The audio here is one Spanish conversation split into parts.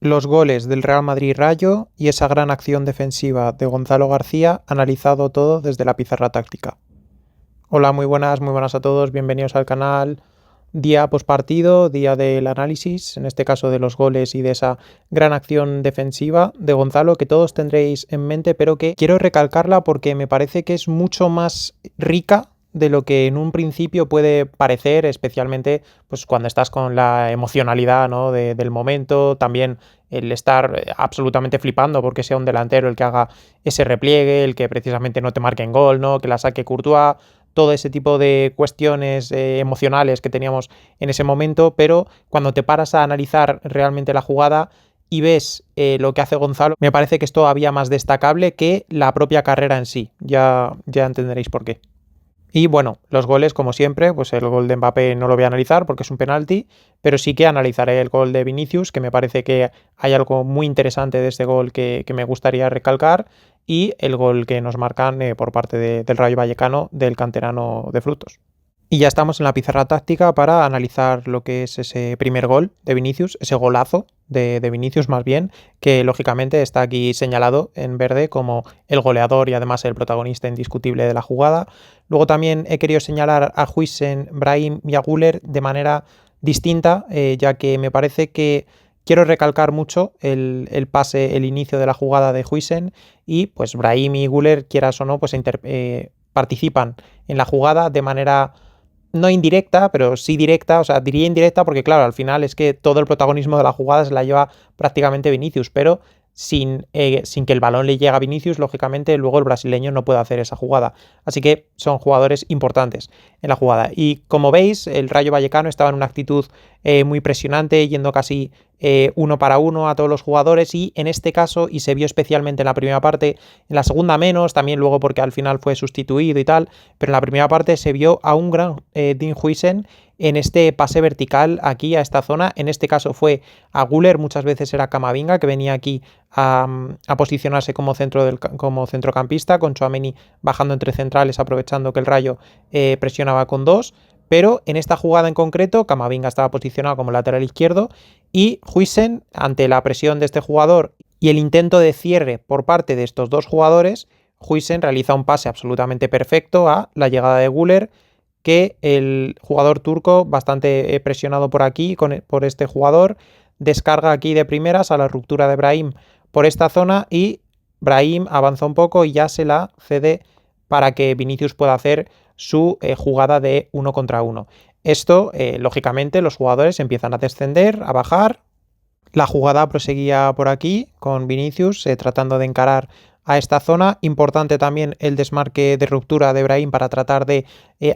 Los goles del Real Madrid-Rayo y esa gran acción defensiva de Gonzalo García, analizado todo desde la pizarra táctica. Hola, muy buenas a todos, bienvenidos al canal. Día postpartido, día del análisis, en este caso de los goles y de esa gran acción defensiva de Gonzalo que todos tendréis en mente, pero que quiero recalcarla porque me parece que es mucho más rica de lo que en un principio puede parecer, especialmente pues cuando estás con la emocionalidad, ¿no? del momento, también el estar absolutamente flipando porque sea un delantero el que haga ese repliegue, el que precisamente no te marque en gol, ¿no? Que la saque Courtois, todo ese tipo de cuestiones emocionales que teníamos en ese momento, pero cuando te paras a analizar realmente la jugada y ves lo que hace Gonzalo, me parece que es todavía más destacable que la propia carrera en sí. Ya entenderéis por qué. Y bueno, los goles, como siempre, pues el gol de Mbappé no lo voy a analizar porque es un penalti, pero sí que analizaré el gol de Vinicius, que me parece que hay algo muy interesante de este gol que me gustaría recalcar, y el gol que nos marcan por parte del Rayo Vallecano del canterano de Frutos. Y ya estamos en la pizarra táctica para analizar lo que es ese primer gol de Vinicius, ese golazo de Vinicius más bien, que lógicamente está aquí señalado en verde como el goleador y además el protagonista indiscutible de la jugada. Luego también he querido señalar a Huijsen, Brahim y a Güler de manera distinta, ya que me parece que quiero recalcar mucho el pase, el inicio de la jugada de Huijsen, y pues Brahim y Güler, quieras o no, pues participan en la jugada de manera no indirecta, pero sí directa, o sea, diría indirecta porque claro, al final es que todo el protagonismo de la jugada se la lleva prácticamente Vinicius, pero sin que el balón le llegue a Vinicius, lógicamente luego el brasileño no puede hacer esa jugada. Así que son jugadores importantes en la jugada. Y como veis, el Rayo Vallecano estaba en una actitud muy presionante, yendo casi uno para uno a todos los jugadores, y en este caso, y se vio especialmente en la primera parte, en la segunda menos, también luego porque al final fue sustituido y tal, pero en la primera parte se vio a un gran Dean Huijsen en este pase vertical aquí a esta zona. En este caso fue a Güler, muchas veces era Camavinga, que venía aquí a posicionarse como centrocampista, con Tchouaméni bajando entre centrales, aprovechando que el Rayo presionaba con dos. Pero en esta jugada en concreto, Camavinga estaba posicionado como lateral izquierdo y Huijsen, ante la presión de este jugador y el intento de cierre por parte de estos dos jugadores, Huijsen realiza un pase absolutamente perfecto a la llegada de Güler, que el jugador turco, bastante presionado por aquí, por este jugador, descarga aquí de primeras a la ruptura de Brahim por esta zona, y Brahim avanza un poco y ya se la cede para que Vinicius pueda hacer su jugada de 1 contra 1. Esto, lógicamente, los jugadores empiezan a descender, a bajar. La jugada proseguía por aquí con Vinicius tratando de encarar a esta zona. Importante también el desmarque de ruptura de Brahim para tratar de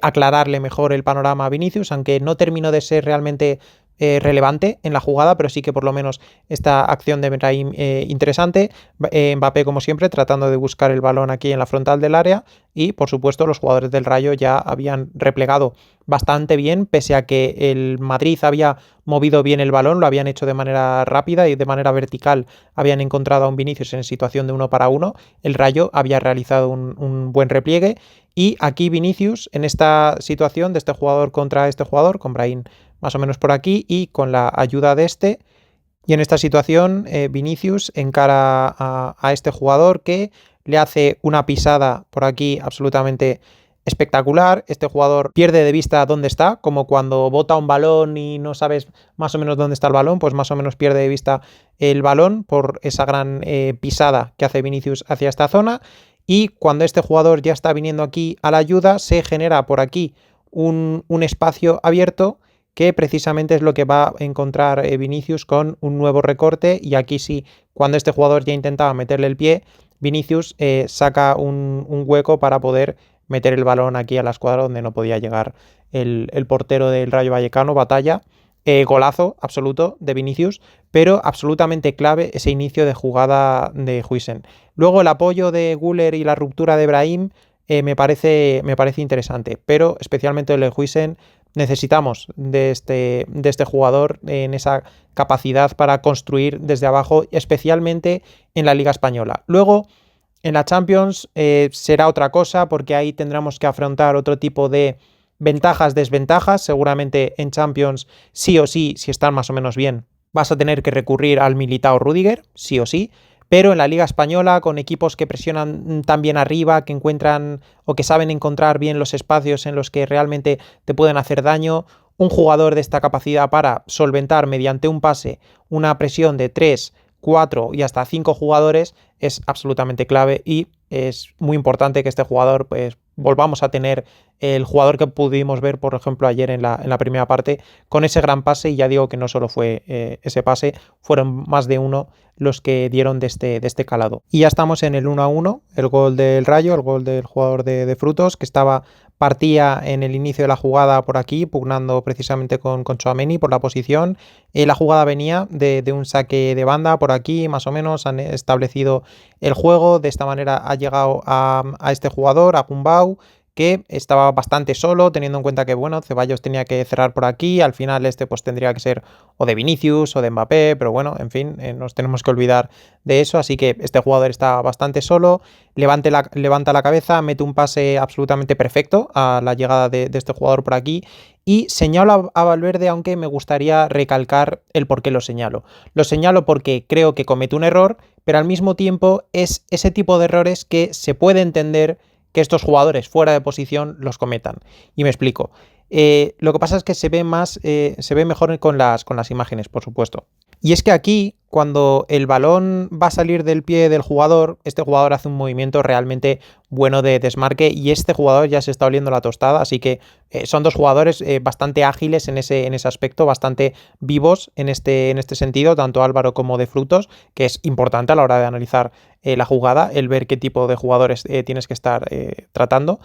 aclararle mejor el panorama a Vinicius, aunque no terminó de ser realmente relevante en la jugada, pero sí que por lo menos esta acción de Brahim interesante. Mbappé, como siempre, tratando de buscar el balón aquí en la frontal del área, y por supuesto los jugadores del Rayo ya habían replegado bastante bien, pese a que el Madrid había movido bien el balón, lo habían hecho de manera rápida y de manera vertical, habían encontrado a un Vinicius en situación de 1 para 1, el Rayo había realizado un buen repliegue, y aquí Vinicius en esta situación de este jugador contra este jugador, con Brahim más o menos por aquí y con la ayuda de este, y en esta situación Vinicius encara a este jugador, que le hace una pisada por aquí absolutamente espectacular. Este jugador pierde de vista dónde está, como cuando bota un balón y no sabes más o menos dónde está el balón, pues más o menos pierde de vista el balón por esa gran pisada que hace Vinicius hacia esta zona. Y cuando este jugador ya está viniendo aquí a la ayuda, se genera por aquí un espacio abierto, que precisamente es lo que va a encontrar Vinicius con un nuevo recorte. Y aquí sí, cuando este jugador ya intentaba meterle el pie, Vinicius saca un hueco para poder meter el balón aquí a la escuadra donde no podía llegar el portero del Rayo Vallecano. Batalla, golazo absoluto de Vinicius, pero absolutamente clave ese inicio de jugada de Huijsen. Luego el apoyo de Güler y la ruptura de Brahim me parece interesante, pero especialmente el de Huijsen. Necesitamos de este jugador en esa capacidad para construir desde abajo, especialmente en la Liga Española. Luego, en la Champions será otra cosa, porque ahí tendremos que afrontar otro tipo de ventajas, desventajas. Seguramente en Champions sí o sí, si están más o menos bien, vas a tener que recurrir al Militao Rüdiger, sí o sí. Pero en la Liga Española, con equipos que presionan tan bien arriba, que encuentran o que saben encontrar bien los espacios en los que realmente te pueden hacer daño, un jugador de esta capacidad para solventar mediante un pase una presión de 3, 4 y hasta 5 jugadores es absolutamente clave, y es muy importante que este jugador, pues, volvamos a tener el jugador que pudimos ver, por ejemplo, ayer en la primera parte, con ese gran pase. Y ya digo que no solo fue ese pase, fueron más de uno los que dieron de este calado. Y ya estamos en el 1-1, el gol del Rayo, el gol del jugador de Frutos, que partía en el inicio de la jugada por aquí, pugnando precisamente con Tchouaméni por la posición. La jugada venía de un saque de banda por aquí, más o menos, han establecido el juego. De esta manera ha llegado a este jugador, a Gumbau, que estaba bastante solo, teniendo en cuenta que, bueno, Ceballos tenía que cerrar por aquí. Al final pues tendría que ser o de Vinicius o de Mbappé, pero bueno, en fin, nos tenemos que olvidar de eso. Así que este jugador está bastante solo, levanta la cabeza, mete un pase absolutamente perfecto a la llegada de este jugador por aquí. Y señalo a Valverde, aunque me gustaría recalcar el por qué lo señalo. Lo señalo porque creo que comete un error, pero al mismo tiempo es ese tipo de errores que se puede entender que estos jugadores fuera de posición los cometan. Y me explico. Lo que pasa es que se ve mejor con las imágenes, por supuesto. Y es que aquí, cuando el balón va a salir del pie del jugador, este jugador hace un movimiento realmente bueno de desmarque, y este jugador ya se está oliendo la tostada. Así que son dos jugadores bastante ágiles en ese aspecto, bastante vivos en este sentido, tanto Álvaro como de Frutos, que es importante a la hora de analizar la jugada, el ver qué tipo de jugadores tienes que estar tratando.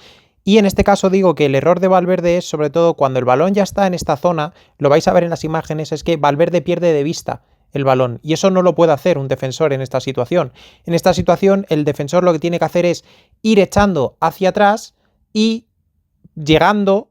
Y en este caso digo que el error de Valverde es, sobre todo cuando el balón ya está en esta zona, lo vais a ver en las imágenes, es que Valverde pierde de vista el balón, y eso no lo puede hacer un defensor en esta situación. En esta situación el defensor lo que tiene que hacer es ir echando hacia atrás y llegando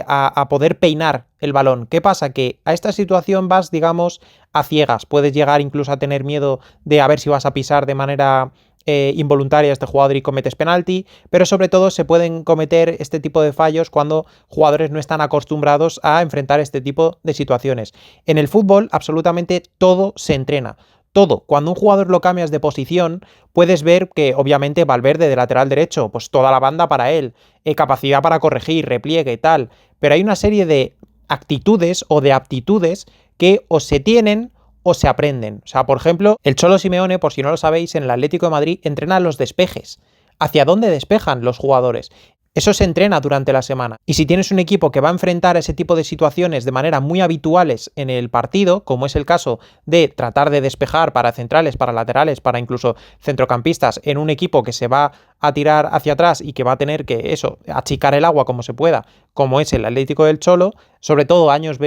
a poder peinar el balón. ¿Qué pasa? Que a esta situación vas, digamos, a ciegas. Puedes llegar incluso a tener miedo de a ver si vas a pisar de manera involuntaria a este jugador y cometes penalti, pero sobre todo se pueden cometer este tipo de fallos cuando jugadores no están acostumbrados a enfrentar este tipo de situaciones. En el fútbol absolutamente todo se entrena. Todo. Cuando un jugador lo cambias de posición, puedes ver que obviamente Valverde de lateral derecho, pues toda la banda para él, capacidad para corregir, repliegue y tal, pero hay una serie de actitudes o de aptitudes que o se tienen o se aprenden. O sea, por ejemplo, el Cholo Simeone, por si no lo sabéis, en el Atlético de Madrid entrena los despejes. ¿Hacia dónde despejan los jugadores? Eso se entrena durante la semana. Y si tienes un equipo que va a enfrentar ese tipo de situaciones de manera muy habituales en el partido, como es el caso de tratar de despejar para centrales, para laterales, para incluso centrocampistas, en un equipo que se va a tirar hacia atrás y que va a tener que, achicar el agua como se pueda, como es el Atlético del Cholo, sobre todo años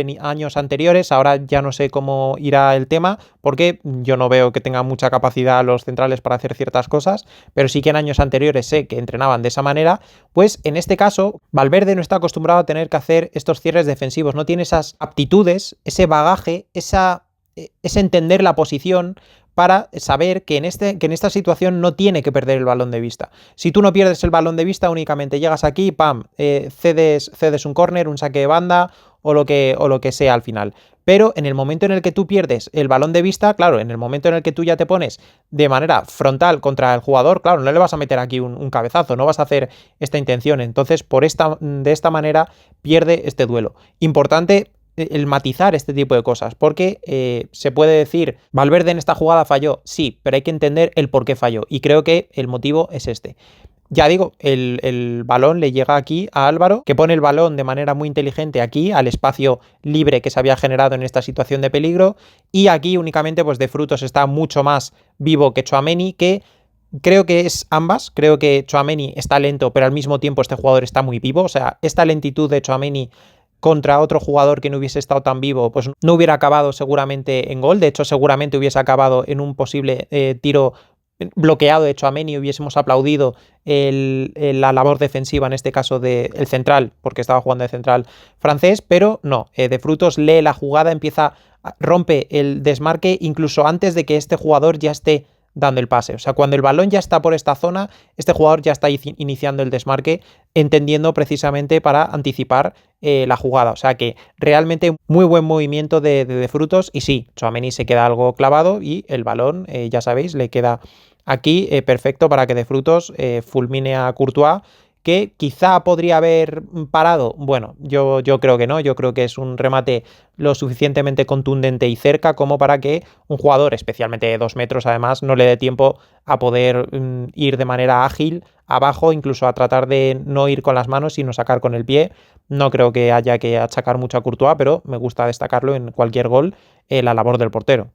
anteriores. Ahora ya no sé cómo irá el tema, porque yo no veo que tengan mucha capacidad los centrales para hacer ciertas cosas, pero sí que en años anteriores sé que entrenaban de esa manera. Pues en este caso, Valverde no está acostumbrado a tener que hacer estos cierres defensivos, no tiene esas aptitudes, ese bagaje, ese entender la posición para saber que en esta situación no tiene que perder el balón de vista. Si tú no pierdes el balón de vista, únicamente llegas aquí, pam, cedes un córner, un saque de banda o lo que sea al final. Pero en el momento en el que tú pierdes el balón de vista, claro, en el momento en el que tú ya te pones de manera frontal contra el jugador, claro, no le vas a meter aquí un cabezazo, no vas a hacer esta intención. Entonces, de esta manera pierde este duelo. Importante el matizar este tipo de cosas, porque se puede decir, Valverde en esta jugada falló, sí, pero hay que entender el por qué falló, y creo que el motivo es este. Ya digo, el balón le llega aquí a Álvaro, que pone el balón de manera muy inteligente aquí, al espacio libre que se había generado en esta situación de peligro, y aquí únicamente pues de Frutos está mucho más vivo que Tchouaméni, que creo que es ambas. Creo que Tchouaméni está lento, pero al mismo tiempo este jugador está muy vivo. O sea, esta lentitud de Tchouaméni contra otro jugador que no hubiese estado tan vivo, pues no hubiera acabado seguramente en gol. De hecho, seguramente hubiese acabado en un posible tiro bloqueado de Tchouaméni, y hubiésemos aplaudido la labor defensiva, en este caso del central, porque estaba jugando de central francés, pero no. De Frutos lee la jugada, rompe el desmarque incluso antes de que este jugador ya esté dando el pase. O sea, cuando el balón ya está por esta zona, este jugador ya está iniciando el desmarque, entendiendo precisamente para anticipar la jugada. O sea que realmente muy buen movimiento de Frutos. Y sí, Tchouaméni se queda algo clavado y el balón, ya sabéis, le queda aquí perfecto para que De Frutos fulmine a Courtois, que quizá podría haber parado. Bueno, yo creo que no, yo creo que es un remate lo suficientemente contundente y cerca como para que un jugador, especialmente de 2 metros además, no le dé tiempo a poder ir de manera ágil abajo, incluso a tratar de no ir con las manos, sino sacar con el pie. No creo que haya que achacar mucho a Courtois, pero me gusta destacarlo en cualquier gol, la labor del portero.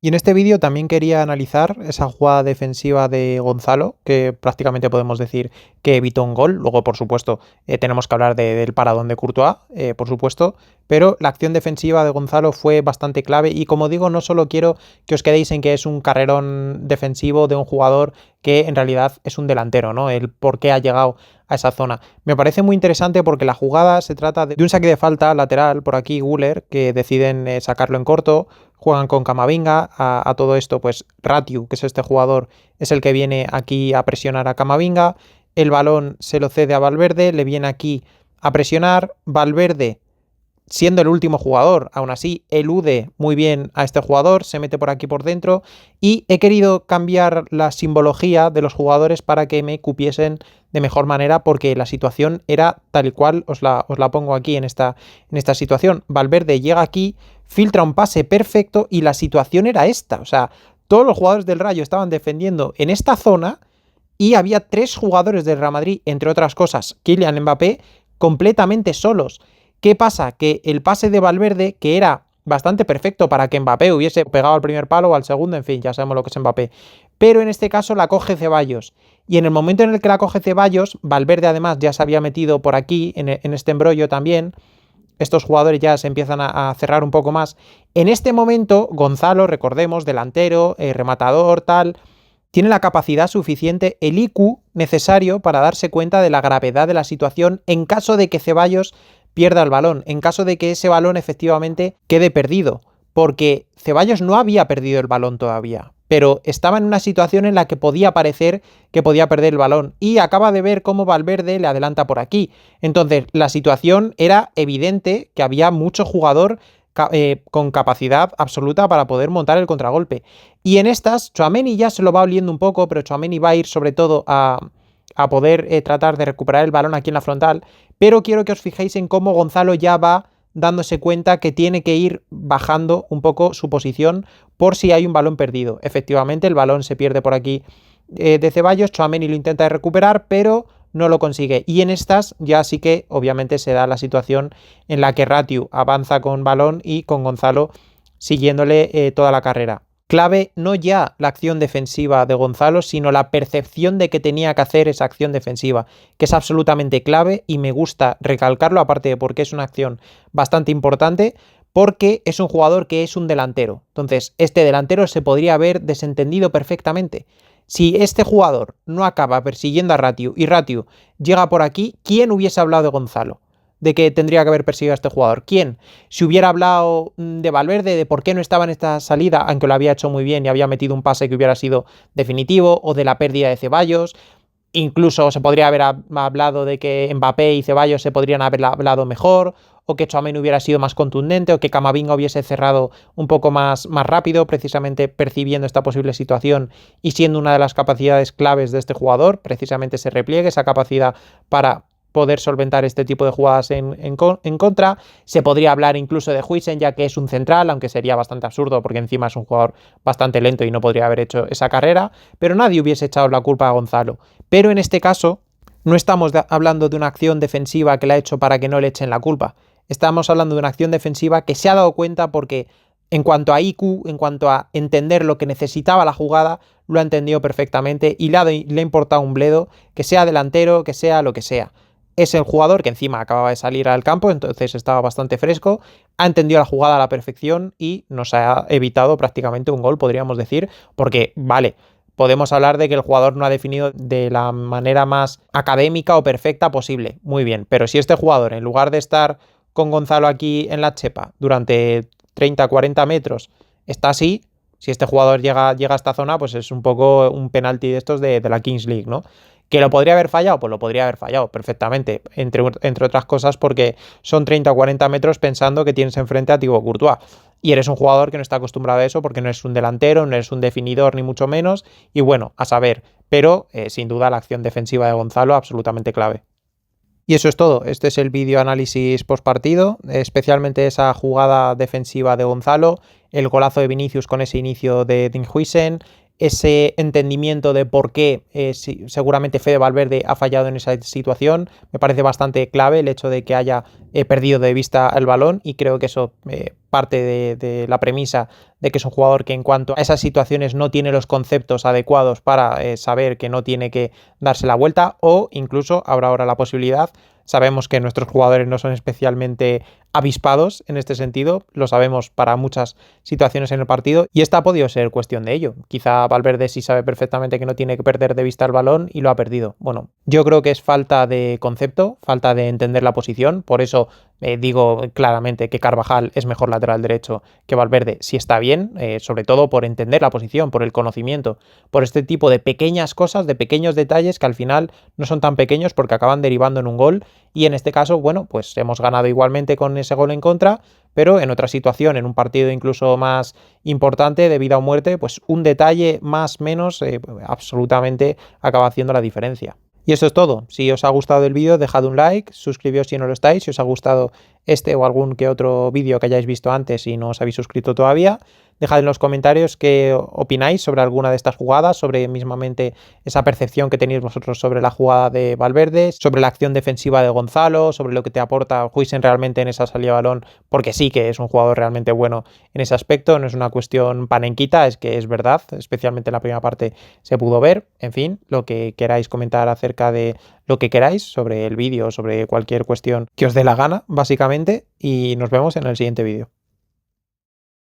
Y en este vídeo también quería analizar esa jugada defensiva de Gonzalo, que prácticamente podemos decir que evitó un gol. Luego, por supuesto, tenemos que hablar del paradón de Courtois, por supuesto, pero la acción defensiva de Gonzalo fue bastante clave y, como digo, no solo quiero que os quedéis en que es un carrerón defensivo de un jugador que en realidad es un delantero, ¿no? El por qué ha llegado a esa zona. Me parece muy interesante porque la jugada se trata de un saque de falta lateral por aquí, Güler, que deciden sacarlo en corto, juegan con Camavinga, a todo esto pues Ratiu, que es este jugador, es el que viene aquí a presionar a Camavinga, el balón se lo cede a Valverde, le viene aquí a presionar, Valverde, siendo el último jugador, aún así elude muy bien a este jugador, se mete por aquí por dentro y he querido cambiar la simbología de los jugadores para que me cupiesen de mejor manera porque la situación era tal y cual, os la pongo aquí en esta situación. Valverde llega aquí, filtra un pase perfecto y la situación era esta, o sea, todos los jugadores del Rayo estaban defendiendo en esta zona y había 3 jugadores del Real Madrid, entre otras cosas, Kylian Mbappé, completamente solos. ¿Qué pasa? Que el pase de Valverde, que era bastante perfecto para que Mbappé hubiese pegado al primer palo o al segundo, en fin, ya sabemos lo que es Mbappé, pero en este caso la coge Ceballos. Y en el momento en el que la coge Ceballos, Valverde además ya se había metido por aquí, en este embrollo también, estos jugadores ya se empiezan a cerrar un poco más. En este momento, Gonzalo, recordemos, delantero, rematador, tal, tiene la capacidad suficiente, el IQ necesario para darse cuenta de la gravedad de la situación en caso de que Ceballos pierda el balón, en caso de que ese balón efectivamente quede perdido, porque Ceballos no había perdido el balón todavía, pero estaba en una situación en la que podía parecer que podía perder el balón y acaba de ver cómo Valverde le adelanta por aquí. Entonces la situación era evidente que había mucho jugador con capacidad absoluta para poder montar el contragolpe. Y en estas, Tchouaméni ya se lo va oliendo un poco, pero Tchouaméni va a ir sobre todo a poder tratar de recuperar el balón aquí en la frontal, pero quiero que os fijéis en cómo Gonzalo ya va dándose cuenta que tiene que ir bajando un poco su posición por si hay un balón perdido. Efectivamente, el balón se pierde por aquí de Ceballos, Tchouaméni lo intenta recuperar, pero no lo consigue. Y en estas ya sí que obviamente se da la situación en la que Ratiu avanza con balón y con Gonzalo siguiéndole toda la carrera. Clave no ya la acción defensiva de Gonzalo, sino la percepción de que tenía que hacer esa acción defensiva, que es absolutamente clave y me gusta recalcarlo, aparte de porque es una acción bastante importante, porque es un jugador que es un delantero. Entonces, este delantero se podría haber desentendido perfectamente. Si este jugador no acaba persiguiendo a Ratiu y Ratiu llega por aquí, ¿quién hubiese hablado de Gonzalo? De que tendría que haber perseguido a este jugador. ¿Quién? Si hubiera hablado de Valverde, de por qué no estaba en esta salida, aunque lo había hecho muy bien y había metido un pase que hubiera sido definitivo, o de la pérdida de Ceballos, incluso se podría haber hablado de que Mbappé y Ceballos se podrían haber hablado mejor, o que Tchouaméni hubiera sido más contundente, o que Camavinga hubiese cerrado un poco más rápido, precisamente percibiendo esta posible situación y siendo una de las capacidades claves de este jugador, precisamente ese repliegue, esa capacidad para poder solventar este tipo de jugadas en contra. Se podría hablar incluso de Huijsen, ya que es un central, aunque sería bastante absurdo porque encima es un jugador bastante lento y no podría haber hecho esa carrera, pero nadie hubiese echado la culpa a Gonzalo. Pero en este caso no estamos hablando de una acción defensiva que la ha hecho para que no le echen la culpa. Estamos hablando de una acción defensiva que se ha dado cuenta porque en cuanto a IQ, en cuanto a entender lo que necesitaba la jugada, lo ha entendido perfectamente y le ha importado un bledo, que sea delantero, que sea lo que sea. Es el jugador que encima acababa de salir al campo, entonces estaba bastante fresco, ha entendido la jugada a la perfección y nos ha evitado prácticamente un gol, podríamos decir, porque, vale, podemos hablar de que el jugador no ha definido de la manera más académica o perfecta posible, muy bien, pero si este jugador, en lugar de estar con Gonzalo aquí en la chepa durante 30-40 metros, está así, si este jugador llega a esta zona, pues es un poco un penalti de estos de la Kings League, ¿no? ¿Que lo podría haber fallado? Pues lo podría haber fallado perfectamente, entre otras cosas porque son 30 o 40 metros pensando que tienes enfrente a Thibaut Courtois. Y eres un jugador que no está acostumbrado a eso porque no eres un delantero, no eres un definidor ni mucho menos. Y bueno, a saber, pero sin duda la acción defensiva de Gonzalo absolutamente clave. Y eso es todo. Este es el vídeo análisis post partido, especialmente esa jugada defensiva de Gonzalo, el golazo de Vinicius con ese inicio de Dinhuisen, ese entendimiento de por qué seguramente Fede Valverde ha fallado en esa situación. Me parece bastante clave el hecho de que haya perdido de vista el balón y creo que eso parte de la premisa de que es un jugador que en cuanto a esas situaciones no tiene los conceptos adecuados para saber que no tiene que darse la vuelta o incluso habrá ahora la posibilidad. Sabemos que nuestros jugadores no son especialmente avispados en este sentido, lo sabemos para muchas situaciones en el partido y esta ha podido ser cuestión de ello. Quizá Valverde sí sabe perfectamente que no tiene que perder de vista el balón y lo ha perdido. Bueno, yo creo que es falta de concepto, falta de entender la posición, por eso digo claramente que Carvajal es mejor lateral derecho que Valverde si está bien, sobre todo por entender la posición, por el conocimiento, por este tipo de pequeñas cosas, de pequeños detalles que al final no son tan pequeños porque acaban derivando en un gol y en este caso, bueno, pues hemos ganado igualmente con ese gol en contra, pero en otra situación, en un partido incluso más importante de vida o muerte, pues un detalle más menos absolutamente acaba haciendo la diferencia. Y eso es todo. Si os ha gustado el vídeo, dejad un like, suscribíos si no lo estáis, si os ha gustado este o algún que otro vídeo que hayáis visto antes y no os habéis suscrito todavía. Dejad en los comentarios qué opináis sobre alguna de estas jugadas, sobre mismamente esa percepción que tenéis vosotros sobre la jugada de Valverde, sobre la acción defensiva de Gonzalo, sobre lo que te aporta Huijsen realmente en esa salida de balón, porque sí que es un jugador realmente bueno en ese aspecto, no es una cuestión panenquita, es que es verdad, especialmente en la primera parte se pudo ver. En fin, lo que queráis comentar acerca de lo que queráis sobre el vídeo, sobre cualquier cuestión que os dé la gana, básicamente, y nos vemos en el siguiente vídeo.